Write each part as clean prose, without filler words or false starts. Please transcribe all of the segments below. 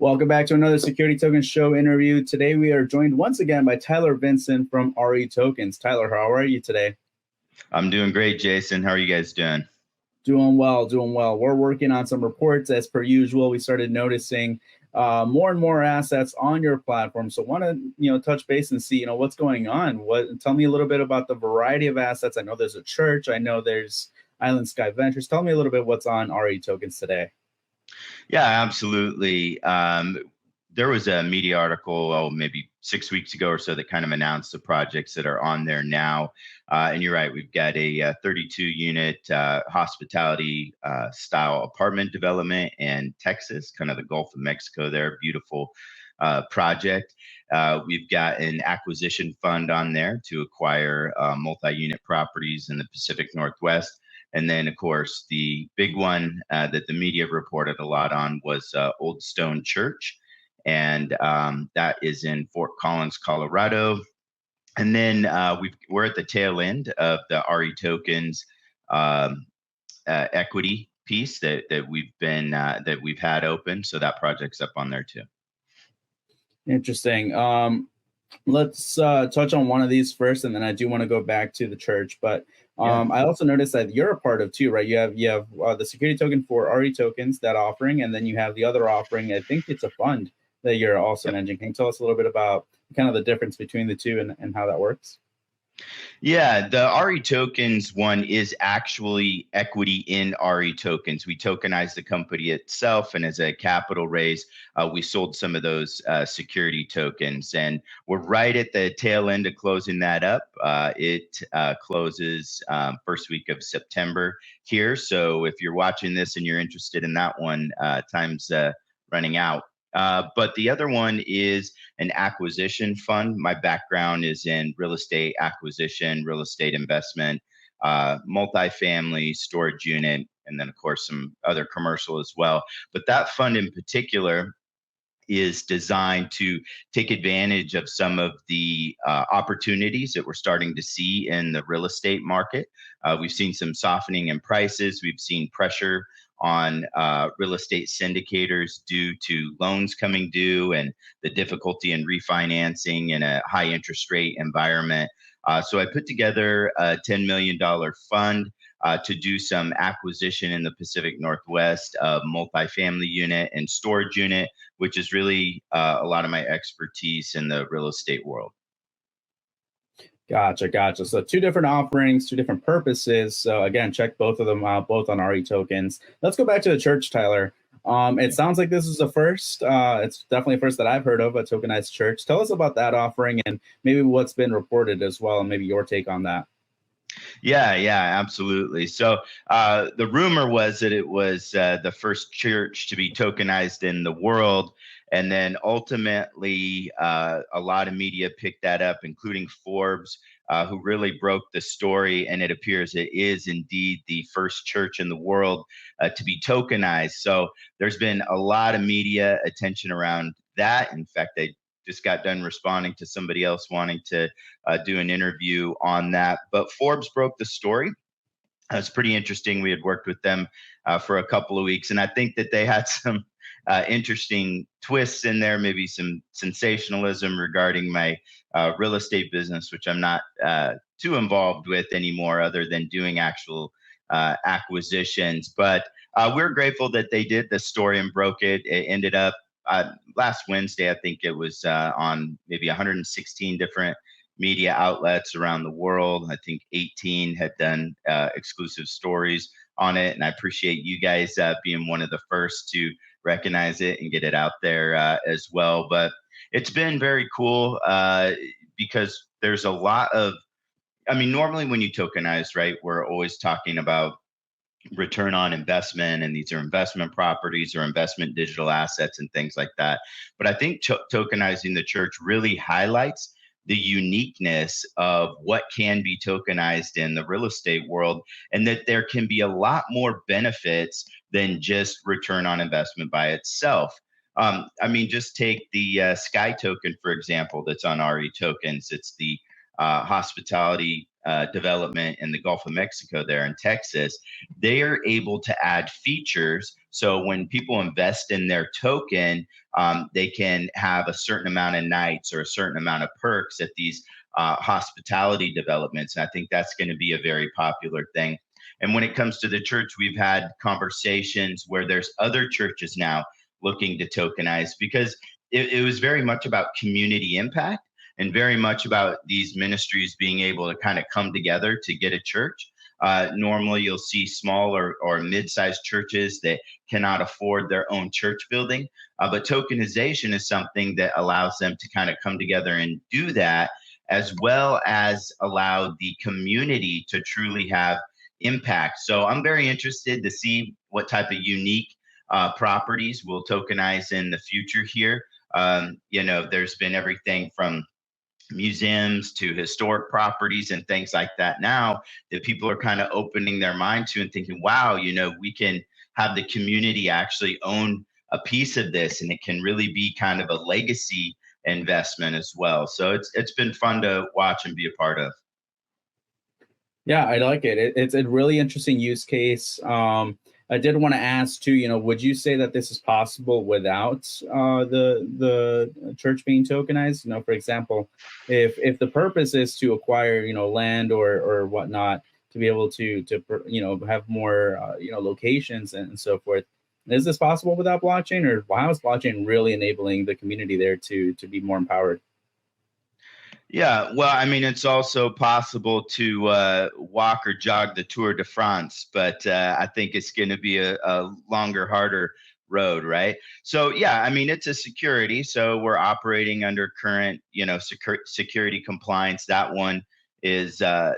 Welcome back to another Security Token Show interview. Today we are joined once again by Tyler Vinson from REtokens. Tyler, how are you today? I'm doing great, Jason. How are you guys doing? Doing well. We're working on some reports as per usual. We started noticing more and more assets on your platform. So want to touch base and see what's going on. Tell me a little bit about the variety of assets. I know there's a church. I know there's Island Sky Ventures. Tell me a little bit what's on REtokens today. Yeah, absolutely. There was a media article, maybe 6 weeks ago or so, that kind of announced the projects that are on there now. And you're right, we've got a 32-unit hospitality style apartment development in Texas, kind of the Gulf of Mexico there. Beautiful project. We've got an acquisition fund on there to acquire multi-unit properties in the Pacific Northwest. And then, of course, the big one that the media reported a lot on was Oldstone Church. And that is in Fort Collins, Colorado. And then we're at the tail end of the REtokens equity piece that we've had open. So that project's up on there too. Interesting. Let's touch on one of these first, and then I do want to go back to the church. But I also noticed that you're a part of too, right? You have the security token for REtokens, that offering, and then you have the other offering. I think it's a fund that you're also managing. Can you tell us a little bit about kind of the difference between the two and how that works? Yeah, the REtokens one is actually equity in REtokens. We tokenized the company itself, and as a capital raise, we sold some of those security tokens. And we're right at the tail end of closing that up. It closes first week of September here. So if you're watching this and you're interested in that one, time's running out. But the other one is an acquisition fund. My background is in real estate acquisition, real estate investment, multifamily, storage unit, and then, of course, some other commercial as well. But that fund in particular is designed to take advantage of some of the opportunities that we're starting to see in the real estate market. We've seen some softening in prices. We've seen pressure on real estate syndicators due to loans coming due and the difficulty in refinancing in a high interest rate environment. So I put together a $10 million fund to do some acquisition in the Pacific Northwest of multifamily unit and storage unit, which is really a lot of my expertise in the real estate world. Gotcha. So two different offerings, two different purposes. So again, check both of them out, both on REtokens. Let's go back to the church, Tyler. It sounds like this is the first. It's definitely a first that I've heard of, a Tokenized Church. Tell us about that offering and maybe what's been reported as well, and maybe your take on that. Yeah, absolutely. So the rumor was that it was the first church to be tokenized in the world. And then ultimately, a lot of media picked that up, including Forbes, who really broke the story. And it appears it is indeed the first church in the world to be tokenized. So there's been a lot of media attention around that. In fact, they just got done responding to somebody else wanting to do an interview on that. But Forbes broke the story. It's pretty interesting. We had worked with them for a couple of weeks, and I think that they had some interesting twists in there, maybe some sensationalism regarding my real estate business, which I'm not too involved with anymore, other than doing actual acquisitions. But we're grateful that they did the story and broke it. It ended up last Wednesday, I think it was on maybe 116 different media outlets around the world. I think 18 had done exclusive stories on it. And I appreciate you guys being one of the first to recognize it and get it out there as well. But it's been very cool because there's a lot of, normally when you tokenize, right, we're always talking about return on investment, and these are investment properties or investment digital assets and things like that. But I think tokenizing the church really highlights the uniqueness of what can be tokenized in the real estate world, and that there can be a lot more benefits than just return on investment by itself. Just take the Sky token, for example, that's on REtokens. It's the hospitality development in the Gulf of Mexico there in Texas, they are able to add features. So when people invest in their token, they can have a certain amount of nights or a certain amount of perks at these hospitality developments. And I think that's going to be a very popular thing. And when it comes to the church, we've had conversations where there's other churches now looking to tokenize, because it was very much about community impact and very much about these ministries being able to kind of come together to get a church. Normally, you'll see small or mid-sized churches that cannot afford their own church building, but tokenization is something that allows them to kind of come together and do that, as well as allow the community to truly have impact. So I'm very interested to see what type of unique properties will tokenize in the future here. There's been everything from museums to historic properties and things like that now that people are kind of opening their mind to and thinking, wow, we can have the community actually own a piece of this, and it can really be kind of a legacy investment as well. So it's been fun to watch and be a part of. Yeah, I like it. It's a really interesting use case. I did want to ask too, would you say that this is possible without the church being tokenized? For example, if the purpose is to acquire, land or whatnot, to be able to have more locations and so forth, is this possible without blockchain, or how is blockchain really enabling the community there to be more empowered? Yeah, well, I mean, it's also possible to walk or jog the Tour de France, but I think it's going to be a longer, harder road, right? So, yeah, I mean, it's a security. So we're operating under current, security compliance. That one is a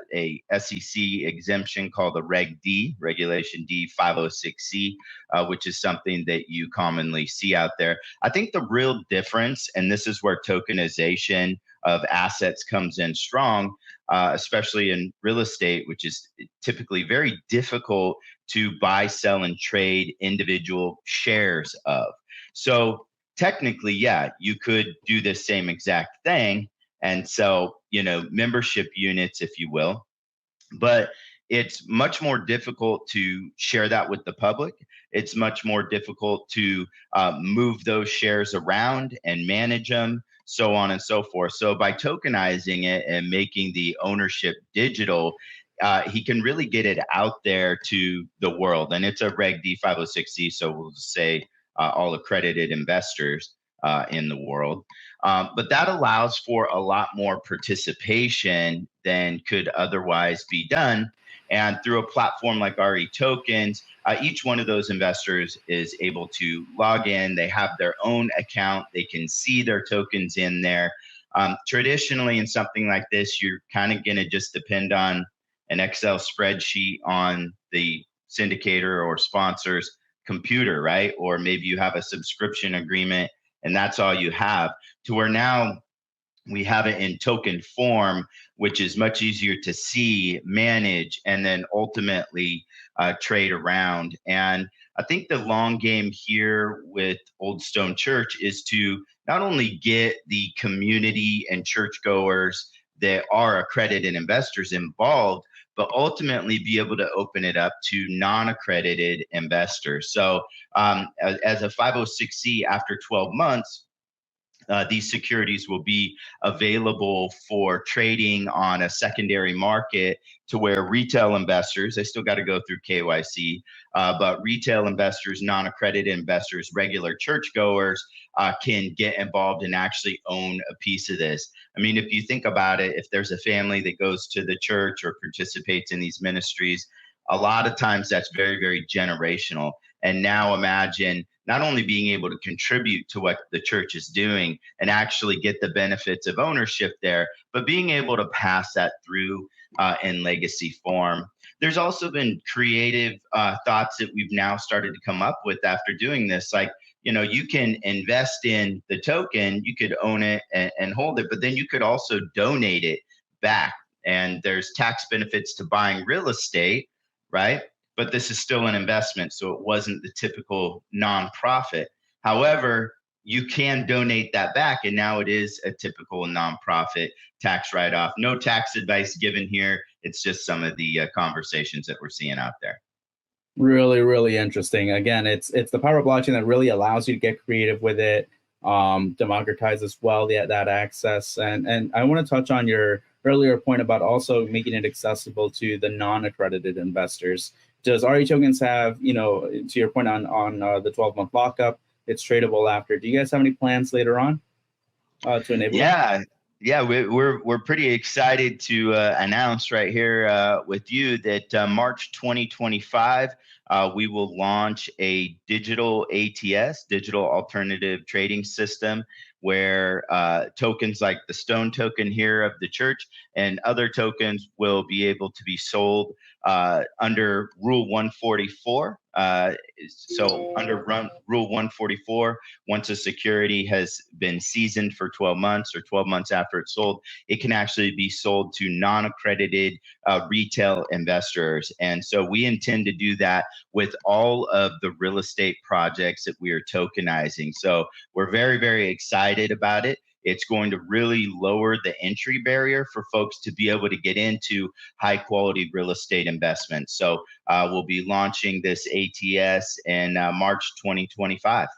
SEC exemption called the Reg D, Regulation D 506C, which is something that you commonly see out there. I think the real difference, and this is where tokenization of assets comes in strong, especially in real estate, which is typically very difficult to buy, sell, and trade individual shares of. So technically, yeah, you could do the same exact thing and sell, membership units, if you will, but it's much more difficult to share that with the public. It's much more difficult to move those shares around and manage them, so on and so forth. So by tokenizing it and making the ownership digital, he can really get it out there to the world. And it's a Reg D 506C, so we'll say all accredited investors in the world. But that allows for a lot more participation than could otherwise be done. And through a platform like REtokens, each one of those investors is able to log in. They have their own account. They can see their tokens in there. Traditionally, in something like this, you're kind of going to just depend on an Excel spreadsheet on the syndicator or sponsor's computer, right? Or maybe you have a subscription agreement and that's all you have, to where now we have it in token form, which is much easier to see, manage, and then ultimately trade around. And I think the long game here with Oldstone Church is to not only get the community and churchgoers that are accredited investors involved, but ultimately be able to open it up to non-accredited investors. So as a 506C, after 12 months, these securities will be available for trading on a secondary market, to where retail investors, they still got to go through KYC, but retail investors, non-accredited investors, regular churchgoers can get involved and actually own a piece of this. I mean, if you think about it, if there's a family that goes to the church or participates in these ministries, a lot of times that's very, very generational. And now imagine not only being able to contribute to what the church is doing and actually get the benefits of ownership there, but being able to pass that through in legacy form. There's also been creative thoughts that we've now started to come up with after doing this. Like, you can invest in the token, you could own it and hold it, but then you could also donate it back. And there's tax benefits to buying real estate, right? But this is still an investment, so it wasn't the typical nonprofit. However, you can donate that back, and now it is a typical nonprofit tax write-off. No tax advice given here. it's just some of the conversations that we're seeing out there. Really, really interesting. Again, it's the power of blockchain that really allows you to get creative with it, democratize as well that access. And I want to touch on your earlier point about also making it accessible to the non-accredited investors. Does REtokens have, to your point on the 12-month lockup, it's tradable after. Do you guys have any plans later on to enable that? Yeah, we're pretty excited to announce right here with you that March 2025, we will launch a digital ATS, digital alternative trading system, where tokens like the Stone token here of the church and other tokens will be able to be sold under Rule 144. So under Rule 144, once a security has been seasoned for 12 months or 12 months after it's sold, it can actually be sold to non-accredited retail investors. And so we intend to do that with all of the real estate projects that we are tokenizing. So we're very, very excited about it. It's going to really lower the entry barrier for folks to be able to get into high quality real estate investments. So we'll be launching this ATS in March 2025.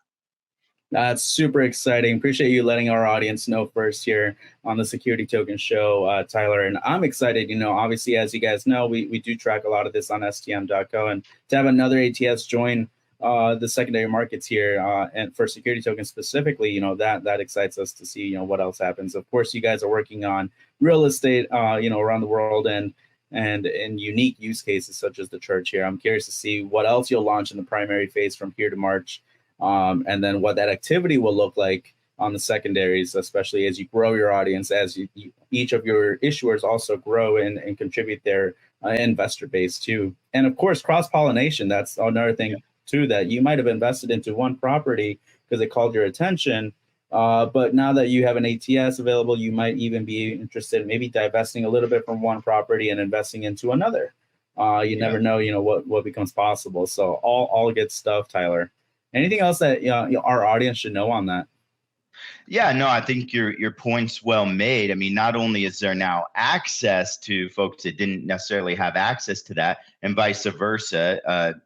That's super exciting. Appreciate you letting our audience know first here on the Security Token Show, Tyler. And I'm excited, obviously, as you guys know, we do track a lot of this on stm.co, and to have another ATS join the secondary markets here and for security tokens specifically, that excites us to see, what else happens. Of course, you guys are working on real estate, around the world and in unique use cases such as the church here. I'm curious to see what else you'll launch in the primary phase from here to March. And then what that activity will look like on the secondaries, especially as you grow your audience, as each of your issuers also grow and contribute their investor base too. And of course, cross-pollination, that's another thing too, that you might have invested into one property because it called your attention. But now that you have an ATS available, you might even be interested in maybe divesting a little bit from one property and investing into another. You never know, what becomes possible. So all good stuff, Tyler. Anything else that our audience should know on that? Yeah, no, I think your point's well made. I mean, not only is there now access to folks that didn't necessarily have access to that, and vice versa,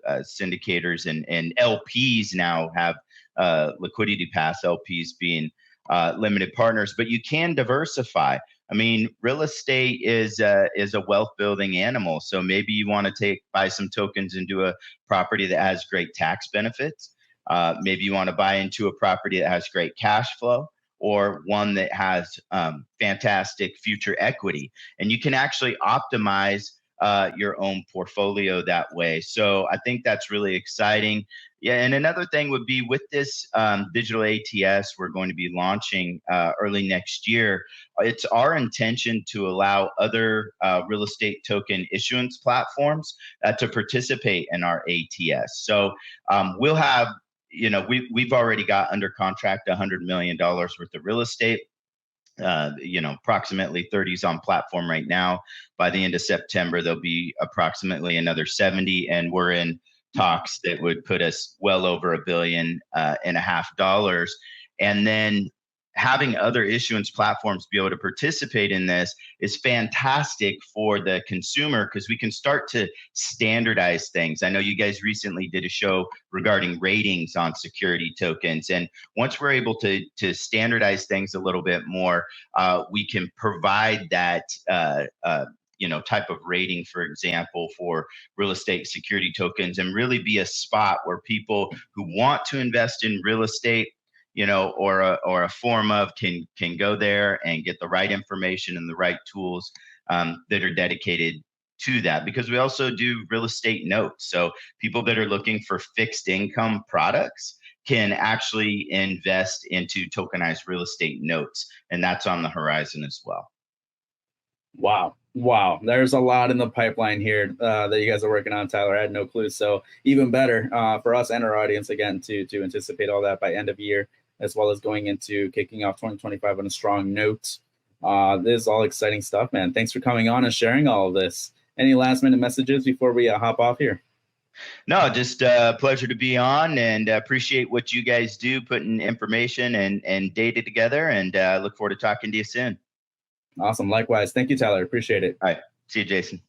syndicators and LPs now have liquidity pass, LPs being limited partners, but you can diversify. I mean, real estate is a wealth building animal. So maybe you want to buy some tokens into a property that has great tax benefits. Maybe you want to buy into a property that has great cash flow, or one that has fantastic future equity. And you can actually optimize your own portfolio that way. So I think that's really exciting. Yeah, and another thing would be with this digital ATS we're going to be launching early next year. It's our intention to allow other real estate token issuance platforms to participate in our ATS. So we'll have, we've already got under contract $100 million worth of real estate. Approximately 30's on platform right now. By the end of September, there'll be approximately another 70, and we're in talks that would put us well over $1.5 billion. And then having other issuance platforms be able to participate in this is fantastic for the consumer, because we can start to standardize things. I know you guys recently did a show regarding ratings on security tokens. And once we're able to standardize things a little bit more, we can provide that type of rating, for example, for real estate security tokens, and really be a spot where people who want to invest in real estate, or a form of can go there and get the right information and the right tools that are dedicated to that. Because we also do real estate notes. So people that are looking for fixed income products can actually invest into tokenized real estate notes. And that's on the horizon as well. Wow. There's a lot in the pipeline here that you guys are working on, Tyler. I had no clue. So even better for us and our audience, again, to anticipate all that by end of year, as well as going into kicking off 2025 on a strong note. This is all exciting stuff, man. Thanks for coming on and sharing all of this. Any last minute messages before we hop off here? No, just a pleasure to be on, and appreciate what you guys do, putting information and data together, and look forward to talking to you soon. Awesome. Likewise. Thank you, Tyler. Appreciate it. All right. See you, Jason.